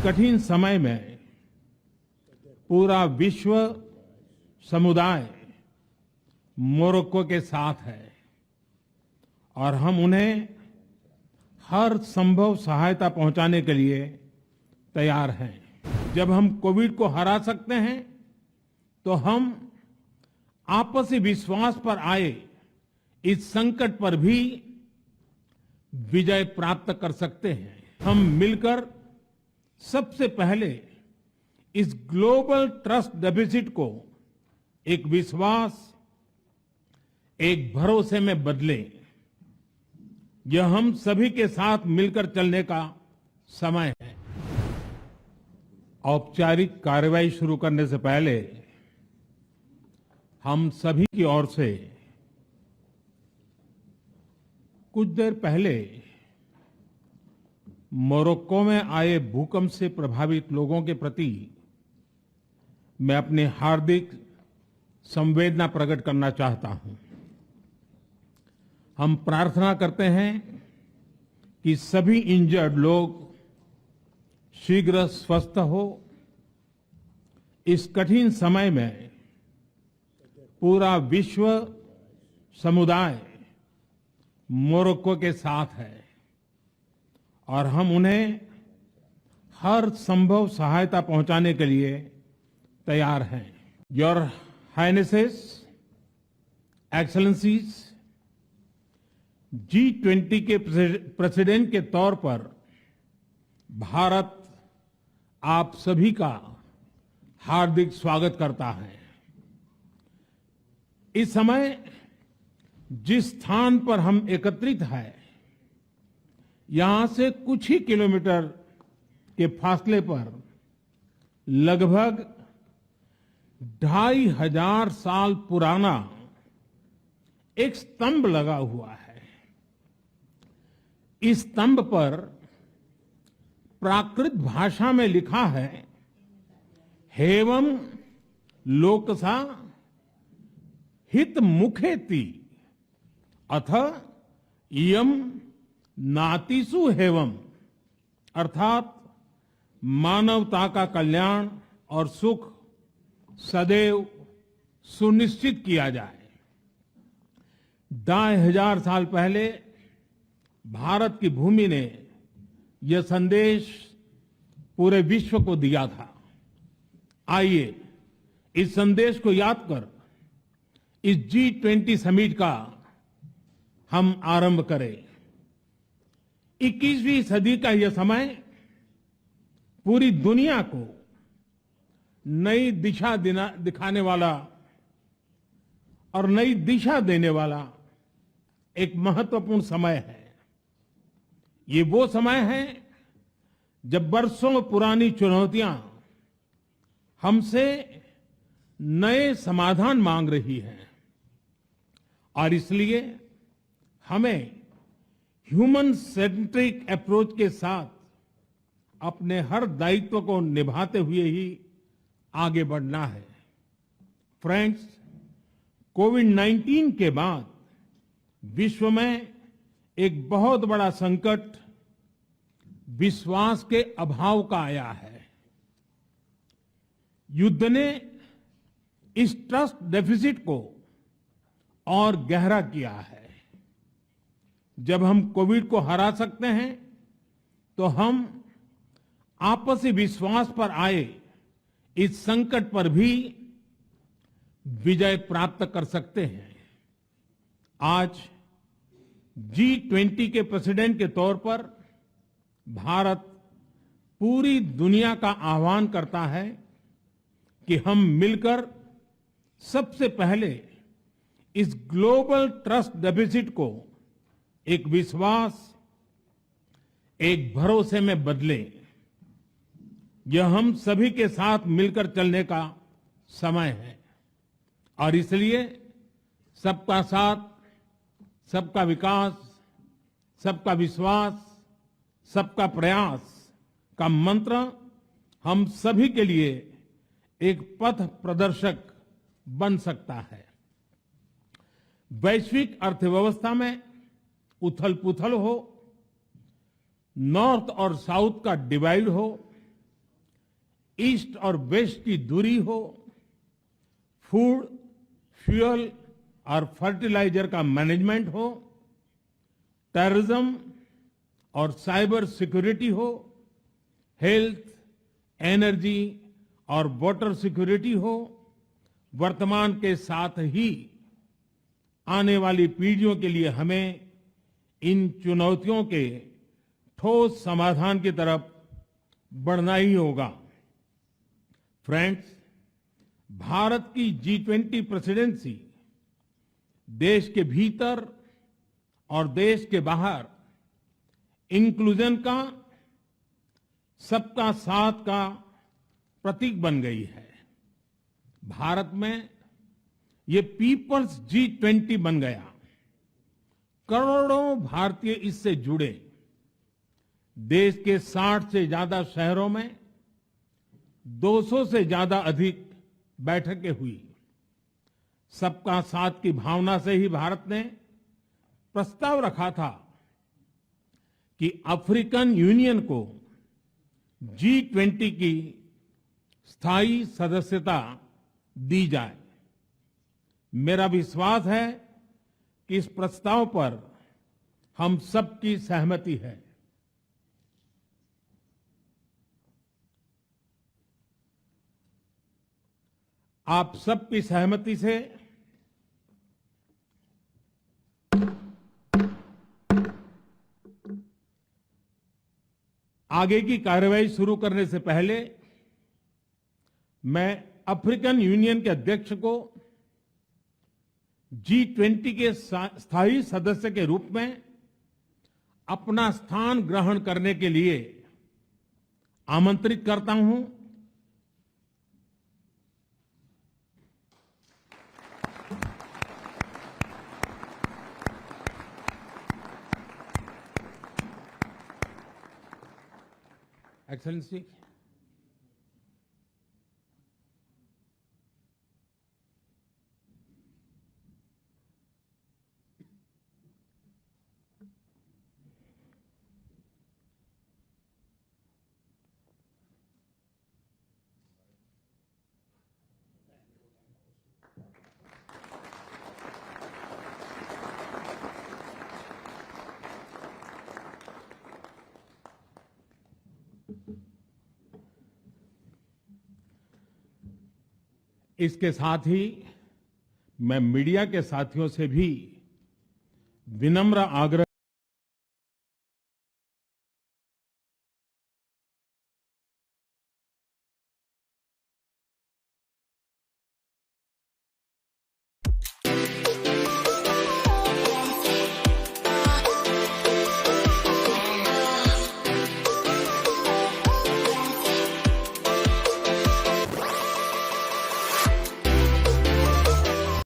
कठिन समय में पूरा विश्व समुदाय मोरक्को के साथ है और हम उन्हें हर संभव सहायता पहुंचाने के लिए तैयार हैं। जब हम कोविड को हरा सकते हैं तो हम आपसी विश्वास पर आए इस संकट पर भी विजय प्राप्त कर सकते हैं। हम मिलकर सबसे पहले इस ग्लोबल ट्रस्ट डेफिसिट को एक विश्वास, एक भरोसे में बदलें। यह हम सभी के साथ मिलकर चलने का समय है। औपचारिक कार्रवाई शुरू करने से पहले हम सभी की ओर से कुछ देर पहले मोरक्को में आए भूकंप से प्रभावित लोगों के प्रति मैं अपनी हार्दिक संवेदना प्रकट करना चाहता हूं। हम प्रार्थना करते हैं कि सभी इंजर्ड लोग शीघ्र स्वस्थ हो। इस कठिन समय में पूरा विश्व समुदाय मोरक्को के साथ है और हम उन्हें हर संभव सहायता पहुंचाने के लिए तैयार हैं। योर हाइनेसेस, एक्सेलेंसीज, G20 के प्रेसिडेंट के तौर पर भारत आप सभी का हार्दिक स्वागत करता है। इस समय जिस स्थान पर हम एकत्रित हैं, यहां से कुछ ही किलोमीटर के फासले पर लगभग 2500 साल पुराना एक स्तंभ लगा हुआ है। इस स्तंभ पर प्राकृत भाषा में लिखा है, हेवम लोकसा हित मुखेति अथ इयम नातिसु हेवम, अर्थात मानवता का कल्याण और सुख सदैव सुनिश्चित किया जाए। 2500 साल पहले भारत की भूमि ने यह संदेश पूरे विश्व को दिया था। आइए इस संदेश को याद कर इस G20 समिट का हम आरंभ करें। 21वीं सदी का यह समय पूरी दुनिया को नई दिशा दिखाने वाला और नई दिशा देने वाला एक महत्वपूर्ण समय है। ये वो समय है जब वर्षों पुरानी चुनौतियां हमसे नए समाधान मांग रही हैं और इसलिए हमें ह्यूमन सेंट्रिक अप्रोच के साथ अपने हर दायित्व को निभाते हुए ही आगे बढ़ना है। फ्रेंड्स, कोविड-19 के बाद विश्व में एक बहुत बड़ा संकट विश्वास के अभाव का आया है। युद्ध ने इस ट्रस्ट डेफिसिट को और गहरा किया है। जब हम कोविड को हरा सकते हैं तो हम आपसी विश्वास पर आए इस संकट पर भी विजय प्राप्त कर सकते हैं। आज G20 के प्रेसिडेंट के तौर पर भारत पूरी दुनिया का आह्वान करता है कि हम मिलकर सबसे पहले इस ग्लोबल ट्रस्ट डेफिसिट को एक विश्वास, एक भरोसे में बदलें। यह हम सभी के साथ मिलकर चलने का समय है और इसलिए सबका साथ, सबका विकास, सबका विश्वास, सबका प्रयास का मंत्र हम सभी के लिए एक पथ प्रदर्शक बन सकता है। वैश्विक अर्थव्यवस्था में उथल-पुथल हो, नॉर्थ और साउथ का डिवाइड हो, ईस्ट और वेस्ट की दूरी हो, फूड, फ्यूल और फर्टिलाइजर का मैनेजमेंट हो, टेररिज्म और साइबर सिक्योरिटी हो, हेल्थ, एनर्जी और वाटर सिक्योरिटी हो, वर्तमान के साथ ही आने वाली पीढ़ियों के लिए हमें इन चुनौतियों के ठोस समाधान की तरफ बढ़ना ही होगा। फ्रेंड्स, भारत की G20 प्रेसिडेंसी देश के भीतर और देश के बाहर इंक्लूजन का, सबका साथ का प्रतीक बन गई है। भारत में ये पीपल्स G20 बन गया। करोड़ों भारतीय इससे जुड़े। देश के 60 से ज्यादा शहरों में 200 से ज्यादा अधिक बैठकें हुई। सबका साथ की भावना से ही भारत ने प्रस्ताव रखा था कि अफ्रीकन यूनियन को G20 की स्थायी सदस्यता दी जाए। मेरा विश्वास है कि इस प्रस्ताव पर हम सबकी सहमति है। आप सबकी सहमति से आगे की कार्रवाई शुरू करने से पहले मैं अफ्रीकन यूनियन के अध्यक्ष को G20 के स्थायी सदस्य के रूप में अपना स्थान ग्रहण करने के लिए आमंत्रित करता हूं। एक्सेलेंसी, इसके साथ ही मैं मीडिया के साथियों से भी विनम्र आग्रह